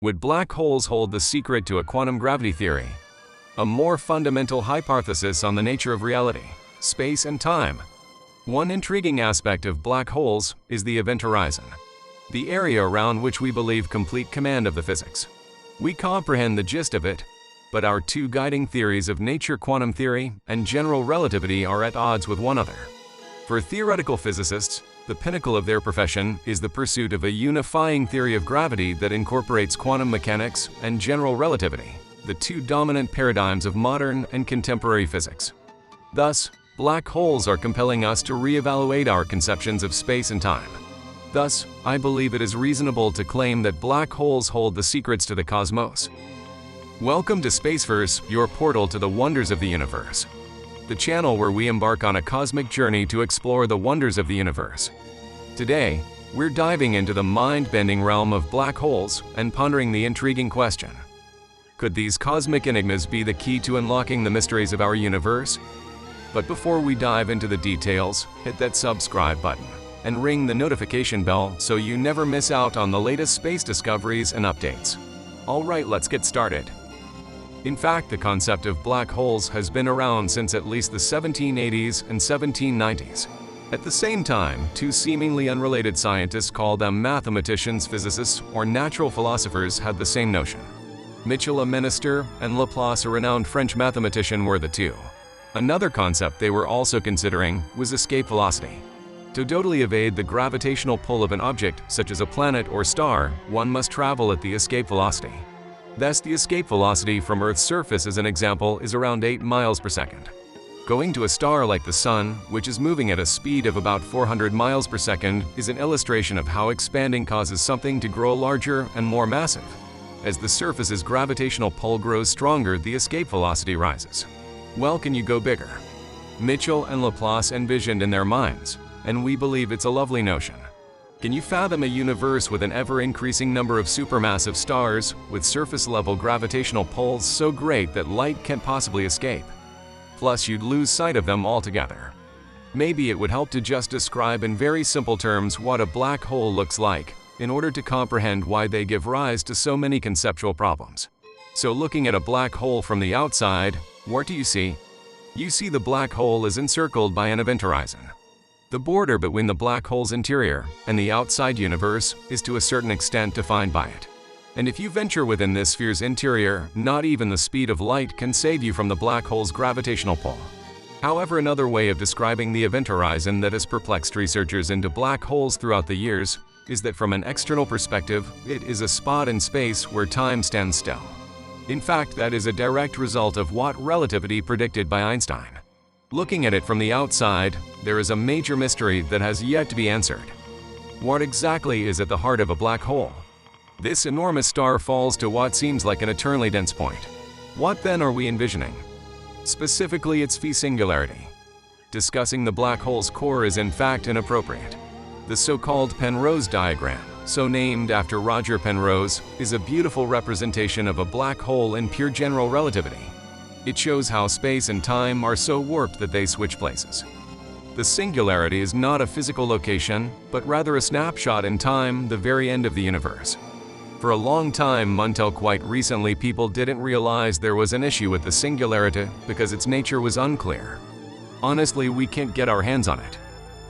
Would black holes hold the secret to a quantum gravity theory? A more fundamental hypothesis on the nature of reality, space and time. One intriguing aspect of black holes is the event horizon, the area around which we believe complete command of the physics. We comprehend the gist of it, but our two guiding theories of nature quantum theory and general relativity are at odds with one another. For theoretical physicists, the pinnacle of their profession is the pursuit of a unifying theory of gravity that incorporates quantum mechanics and general relativity, the two dominant paradigms of modern and contemporary physics. Thus, black holes are compelling us to reevaluate our conceptions of space and time. Thus, I believe it is reasonable to claim that black holes hold the secrets to the cosmos. Welcome to Spaceverse, your portal to the wonders of the universe. The channel where we embark on a cosmic journey to explore the wonders of the universe. Today, we're diving into the mind-bending realm of black holes and pondering the intriguing question: could these cosmic enigmas be the key to unlocking the mysteries of our universe? But before we dive into the details, hit that subscribe button and ring the notification bell so you never miss out on the latest space discoveries and updates. Alright, let's get started. In fact, the concept of black holes has been around since at least the 1780s and 1790s. At the same time, two seemingly unrelated scientists, call them mathematicians, physicists, or natural philosophers, had the same notion. Michel-Minister and Laplace, a renowned French mathematician, were the two. Another concept they were also considering was escape velocity. To totally evade the gravitational pull of an object, such as a planet or star, one must travel at the escape velocity. Thus, the escape velocity from Earth's surface, as an example, is around 8 miles per second. Going to a star like the Sun, which is moving at a speed of about 400 miles per second, is an illustration of how expanding causes something to grow larger and more massive. As the surface's gravitational pull grows stronger, the escape velocity rises. Well, can you go bigger? Michel and Laplace envisioned in their minds, and we believe it's a lovely notion. Can you fathom a universe with an ever-increasing number of supermassive stars, with surface-level gravitational pulls so great that light can't possibly escape? Plus, you'd lose sight of them altogether. Maybe it would help to just describe in very simple terms what a black hole looks like, in order to comprehend why they give rise to so many conceptual problems. So, looking at a black hole from the outside, what do you see? You see the black hole is encircled by an event horizon. The border between the black hole's interior and the outside universe is to a certain extent defined by it. And if you venture within this sphere's interior, not even the speed of light can save you from the black hole's gravitational pull. However, another way of describing the event horizon that has perplexed researchers into black holes throughout the years is that from an external perspective, it is a spot in space where time stands still. In fact, that is a direct result of what relativity predicted by Einstein. Looking at it from the outside, there is a major mystery that has yet to be answered. What exactly is at the heart of a black hole? This enormous star falls to what seems like an eternally dense point. What then are we envisioning? Specifically, its phi singularity. Discussing the black hole's core is in fact inappropriate. The so-called Penrose diagram, so named after Roger Penrose, is a beautiful representation of a black hole in pure general relativity. It shows how space and time are so warped that they switch places. The singularity is not a physical location, but rather a snapshot in time, the very end of the universe. For a long time, until quite recently, people didn't realize there was an issue with the singularity because its nature was unclear. Honestly, we can't get our hands on it.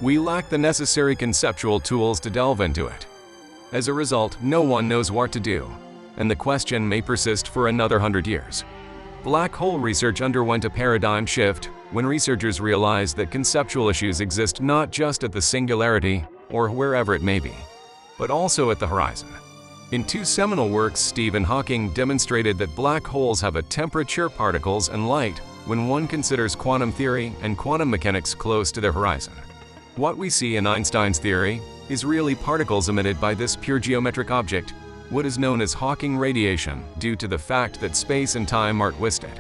We lack the necessary conceptual tools to delve into it. As a result, no one knows what to do, and the question may persist for another 100 years. Black hole research underwent a paradigm shift when researchers realized that conceptual issues exist not just at the singularity, or wherever it may be, but also at the horizon. In two seminal works, Stephen Hawking demonstrated that black holes have a temperature, particles, and light when one considers quantum theory and quantum mechanics close to their horizon. What we see in Einstein's theory is really particles emitted by this pure geometric object, what is known as Hawking radiation, due to the fact that space and time are twisted.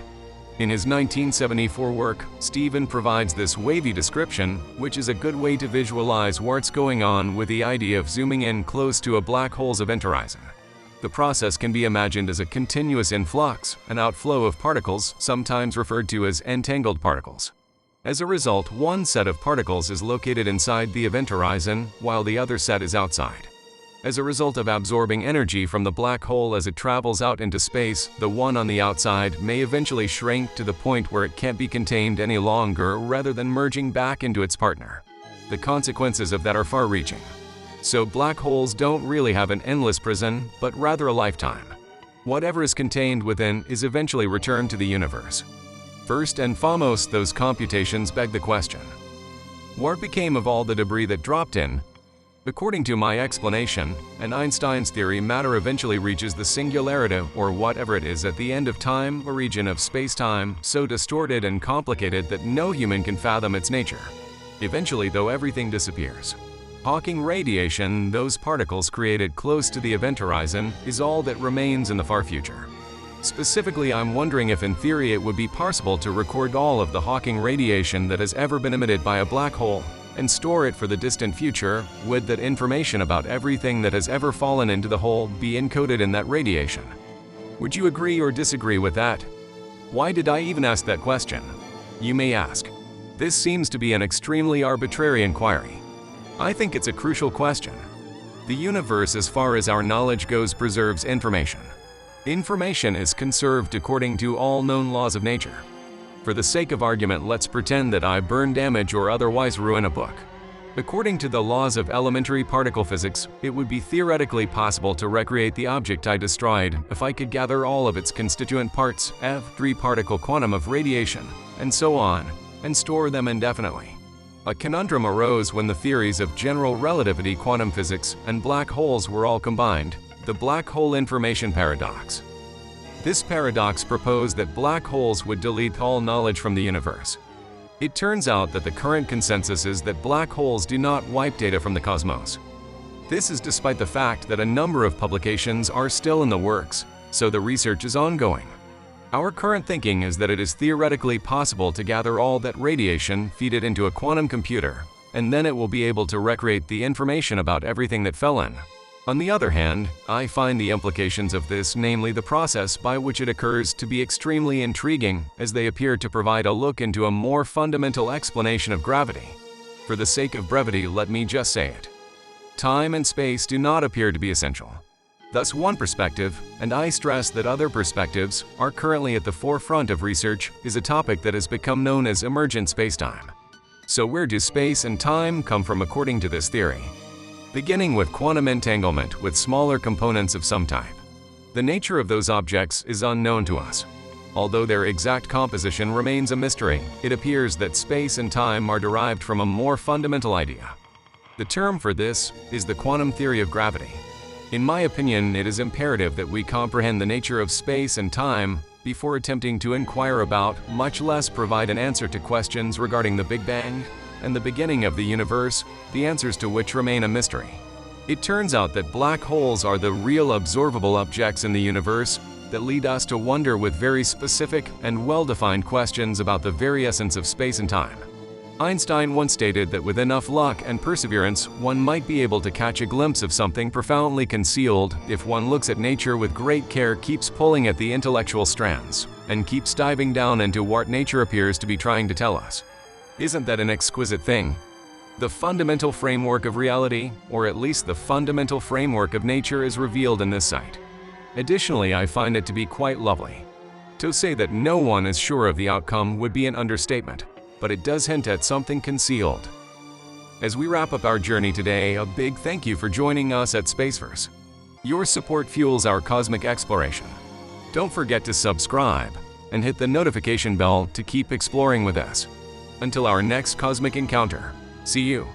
In his 1974 work, Stephen provides this wavy description, which is a good way to visualize what's going on with the idea of zooming in close to a black hole's event horizon. The process can be imagined as a continuous influx and outflow of particles, sometimes referred to as entangled particles. As a result, one set of particles is located inside the event horizon, while the other set is outside. As a result of absorbing energy from the black hole as it travels out into space, the one on the outside may eventually shrink to the point where it can't be contained any longer rather than merging back into its partner. The consequences of that are far-reaching. So black holes don't really have an endless prison, but rather a lifetime. Whatever is contained within is eventually returned to the universe. First and foremost, those computations beg the question: what became of all the debris that dropped in? According to my explanation, and Einstein's theory, matter eventually reaches the singularity, or whatever it is, at the end of time, a region of space-time so distorted and complicated that no human can fathom its nature. Eventually, though, everything disappears. Hawking radiation, those particles created close to the event horizon, is all that remains in the far future. Specifically, I'm wondering if in theory it would be possible to record all of the Hawking radiation that has ever been emitted by a black hole and store it for the distant future. Would that information about everything that has ever fallen into the hole be encoded in that radiation? Would you agree or disagree with that? Why did I even ask that question? You may ask. This seems to be an extremely arbitrary inquiry. I think it's a crucial question. The universe, as far as our knowledge goes, preserves information. Information is conserved according to all known laws of nature. For the sake of argument, let's pretend that I burn, damage, or otherwise ruin a book. According to the laws of elementary particle physics, it would be theoretically possible to recreate the object I destroyed if I could gather all of its constituent parts, f3 particle quantum of radiation, and so on, and store them indefinitely. A conundrum arose when the theories of general relativity, quantum physics, and black holes were all combined, the black hole information paradox. This paradox proposed that black holes would delete all knowledge from the universe. It turns out that the current consensus is that black holes do not wipe data from the cosmos. This is despite the fact that a number of publications are still in the works, so the research is ongoing. Our current thinking is that it is theoretically possible to gather all that radiation, feed it into a quantum computer, and then it will be able to recreate the information about everything that fell in. On the other hand, I find the implications of this, namely the process by which it occurs, to be extremely intriguing, as they appear to provide a look into a more fundamental explanation of gravity. For the sake of brevity, let me just say it. Time and space do not appear to be essential. Thus, one perspective, and I stress that other perspectives are currently at the forefront of research, is a topic that has become known as emergent spacetime. So where do space and time come from according to this theory? Beginning with quantum entanglement with smaller components of some type. The nature of those objects is unknown to us. Although their exact composition remains a mystery, it appears that space and time are derived from a more fundamental idea. The term for this is the quantum theory of gravity. In my opinion, it is imperative that we comprehend the nature of space and time before attempting to inquire about, much less provide an answer to, questions regarding the Big Bang and the beginning of the universe, the answers to which remain a mystery. It turns out that black holes are the real observable objects in the universe that lead us to wonder with very specific and well-defined questions about the very essence of space and time. Einstein once stated that with enough luck and perseverance, one might be able to catch a glimpse of something profoundly concealed if one looks at nature with great care, keeps pulling at the intellectual strands, and keeps diving down into what nature appears to be trying to tell us. Isn't that an exquisite thing? The fundamental framework of reality, or at least the fundamental framework of nature, is revealed in this sight. Additionally, I find it to be quite lovely. To say that no one is sure of the outcome would be an understatement, but it does hint at something concealed. As we wrap up our journey today, a big thank you for joining us at Spaceverse. Your support fuels our cosmic exploration. Don't forget to subscribe and hit the notification bell to keep exploring with us. Until our next cosmic encounter, see you.